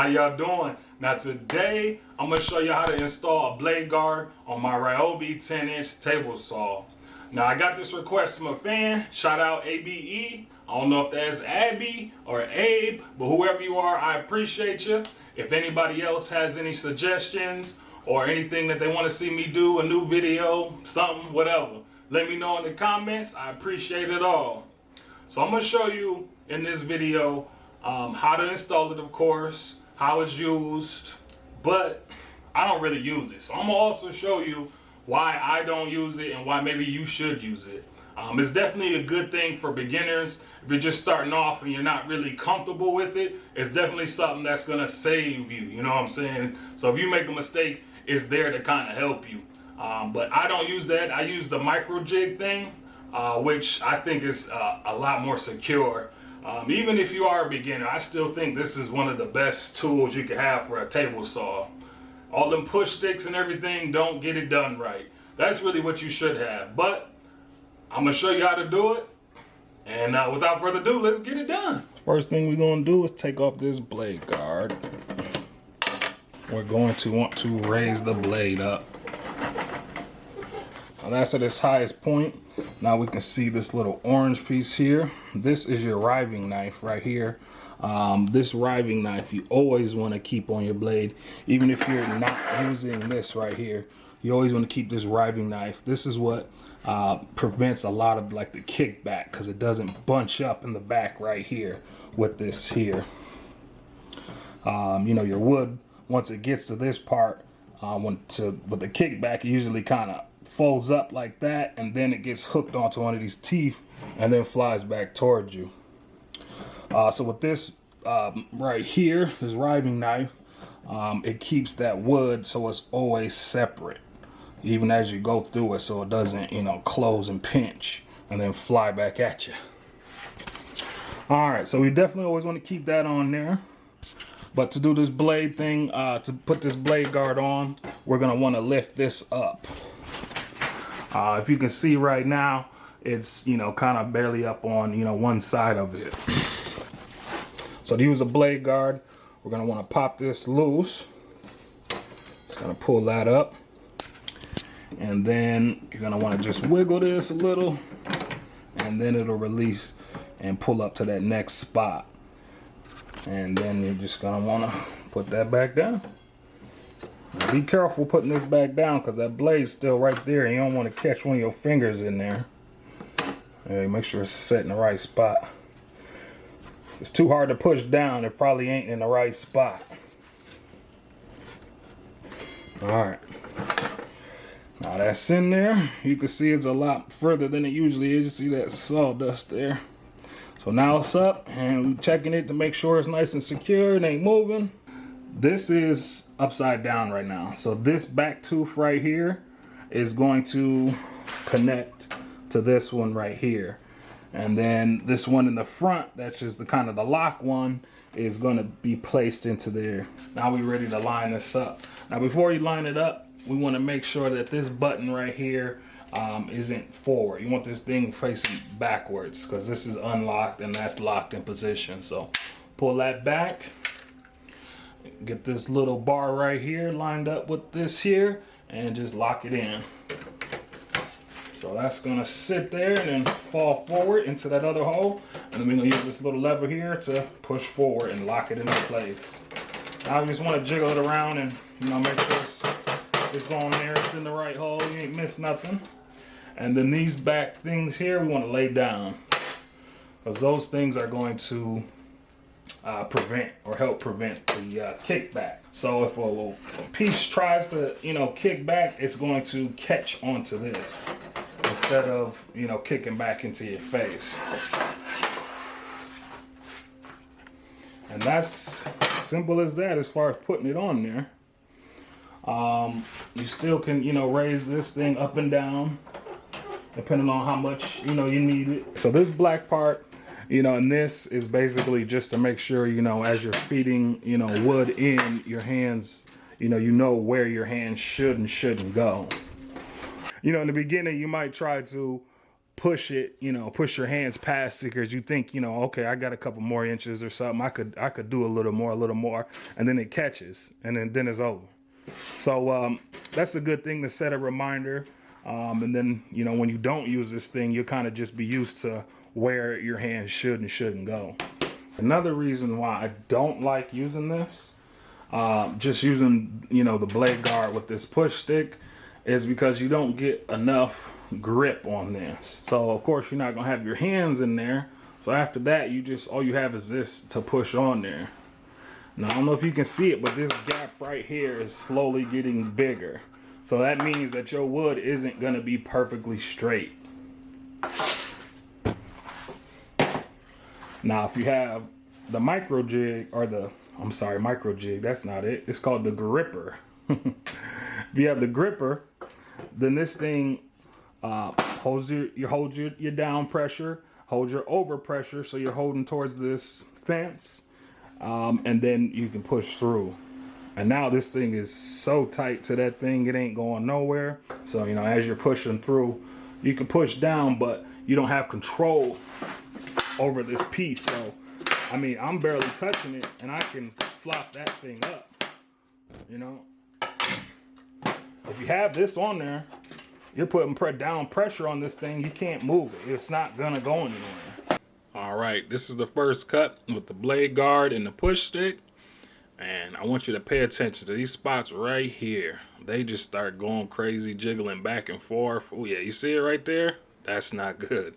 How y'all doing? Now today, I'm gonna show you how to install a blade guard on my Riving 10-inch table saw. Now I got this request from a fan, shout out ABE. I don't know if that's Abby or Abe, but whoever you are, I appreciate you. If anybody else has any suggestions or anything that they want to see me do, a new video, something, whatever, let me know in the comments. I appreciate it all. So I'm gonna show you in this video how to install it, of course, how it's used, but I don't really use it. So I'm gonna also show you why I don't use it and why maybe you should use it. It's definitely a good thing for beginners. If you're just starting off and you're not really comfortable with it, it's definitely something that's gonna save you, you know what I'm saying? So if you make a mistake, it's there to kind of help you. But I don't use that. I use the micro jig thing, which I think is a lot more secure. Even if you are a beginner, I still think this is one of the best tools you can have for a table saw. All them push sticks and everything don't get it done right. That's really what you should have. But I'm gonna show you how to do it. And without further ado, let's get it done. First thing we're gonna do is take off this blade guard. We're going to want to raise the blade up. Now that's at its highest point. Now we can see this little orange piece here. This is your riving knife right here. This riving knife you always want to keep on your blade, even if you're not using this right here. You always want to keep this riving knife. This is what prevents a lot of like the kickback, because it doesn't bunch up in the back right here with this here. You know, your wood, once it gets to this part, with the kickback, it usually kind of folds up like that, and then it gets hooked onto one of these teeth and then flies back towards you. So with this right here, this riving knife, it keeps that wood so it's always separate, even as you go through it, so it doesn't, you know, close and pinch and then fly back at you. All right, so we definitely always want to keep that on there. But to do this blade thing, to put this blade guard on, we're gonna want to lift this up. If you can see right now, it's, you know, kind of barely up on, you know, one side of it. So to use a blade guard, we're gonna want to pop this loose. Just gonna pull that up, and then you're gonna want to just wiggle this a little, and then it'll release and pull up to that next spot. And then you're just gonna want to put that back down. Now be careful putting this back down, because that blade's still right there and you don't want to catch one of your fingers in there. Yeah, make sure it's set in the right spot. If it's too hard to push down, it probably ain't in the right spot. Alright. Now that's in there. You can see it's a lot further than it usually is. You see that sawdust there. So now it's up, and we're checking it to make sure it's nice and secure, it ain't moving. This is upside down right now. So this back tooth right here is going to connect to this one right here. And then this one in the front, that's just the kind of the lock one, is going to be placed into there. Now we're ready to line this up. Now before you line it up, we want to make sure that this button right here isn't forward. You want this thing facing backwards, because this is unlocked and that's locked in position. So pull that back. Get this little bar right here lined up with this here, and just lock it in. So that's gonna sit there and then fall forward into that other hole, and then we're gonna use this little lever here to push forward and lock it into place. Now we just want to jiggle it around and, you know, make sure it's on there, it's in the right hole, you ain't missed nothing. And then these back things here we want to lay down, because those things are going to prevent or help prevent the kickback. So if a piece tries to, you know, kick back, it's going to catch onto this instead of, you know, kicking back into your face. And that's simple as that as far as putting it on there. You still can, you know, raise this thing up and down depending on how much, you know, you need it. So this black part, you know, and this is basically just to make sure, you know, as you're feeding, you know, wood in your hands, you know where your hands should and shouldn't go. You know, in the beginning, you might try to push it, you know, push your hands past it because you think, you know, okay, I got a couple more inches or something. I could do a little more, and then it catches, and then it's over. So that's a good thing to set a reminder. And then, you know, when you don't use this thing, you'll kind of just be used to where your hands should and shouldn't go. Another reason why I don't like using this, just using, you know, the blade guard with this push stick, is because you don't get enough grip on this. So of course you're not gonna have your hands in there. So after that, all you have is this to push on there. Now I don't know if you can see it, but this gap right here is slowly getting bigger. So that means that your wood isn't gonna be perfectly straight. Now if you have the micro jig, or micro jig, that's not it. It's called the grr-ripper. If you have the gripper, then this thing holds your down pressure, holds your over pressure, so you're holding towards this fence, and then you can push through. And now this thing is so tight to that thing, it ain't going nowhere. So, you know, as you're pushing through, you can push down, but you don't have control over this piece. So, I mean, I'm barely touching it, and I can flop that thing up, you know. If you have this on there, you're putting down pressure on this thing. You can't move it. It's not gonna go anywhere. All right, this is the first cut with the blade guard and the push stick. And I want you to pay attention to these spots right here. They just start going crazy, jiggling back and forth. Oh yeah, you see it right there? That's not good.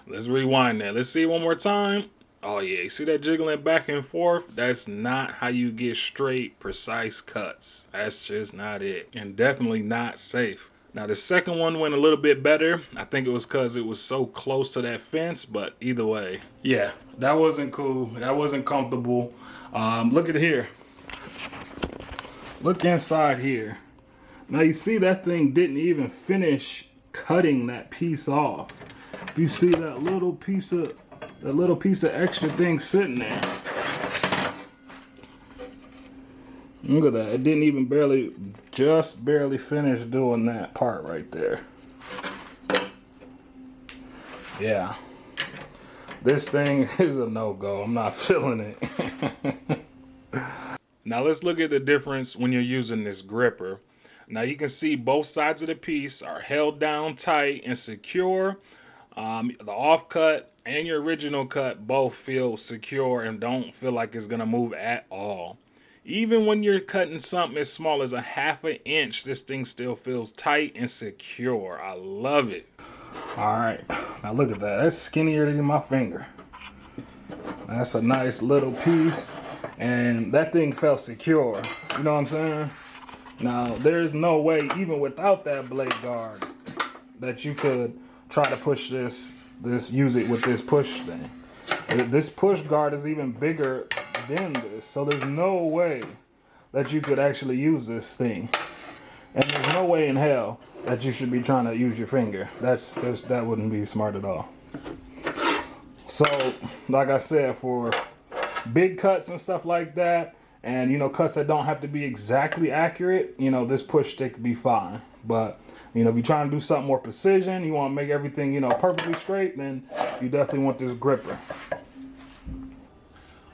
Let's rewind that. Let's see it one more time. Oh yeah, you see that jiggling back and forth? That's not how you get straight, precise cuts. That's just not it. And definitely not safe. Now the second one went a little bit better. I think it was because it was so close to that fence, but either way. Yeah, that wasn't cool. That wasn't comfortable. Look at here. Look inside here. Now you see that thing didn't even finish cutting that piece off. You see that little piece of extra thing sitting there. Look at that. It didn't even just barely finish doing that part right there. Yeah. This thing is a no-go. I'm not feeling it. Now let's look at the difference when you're using this gripper. Now you can see both sides of the piece are held down tight and secure. The offcut and your original cut both feel secure and don't feel like it's gonna move at all. Even when you're cutting something as small as a ½ inch, this thing still feels tight and secure. I love it. All right, now look at that. That's skinnier than my finger. That's a nice little piece, and that thing felt secure. You know what I'm saying? Now, there's no way, even without that blade guard, that you could try to push use it with this push thing. This push guard is even bigger than this, so there's no way that you could actually use this thing. And there's no way in hell that you should be trying to use your finger. That wouldn't be smart at all. So, like I said, for big cuts and stuff like that, and you know, cuts that don't have to be exactly accurate, you know, this push stick would be fine. But you know, if you're trying to do something more precision, you want to make everything, you know, perfectly straight, then you definitely want this gripper.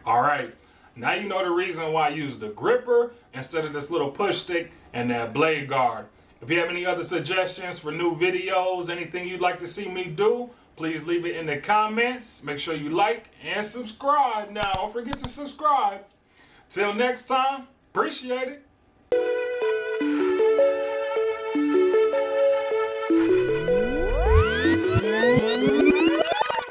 All right, now you know the reason why I use the gripper instead of this little push stick and that blade guard. If you have any other suggestions for new videos, anything you'd like to see me do, please leave it in the comments. Make sure you like and subscribe. Now, don't forget to subscribe. Till next time, appreciate it.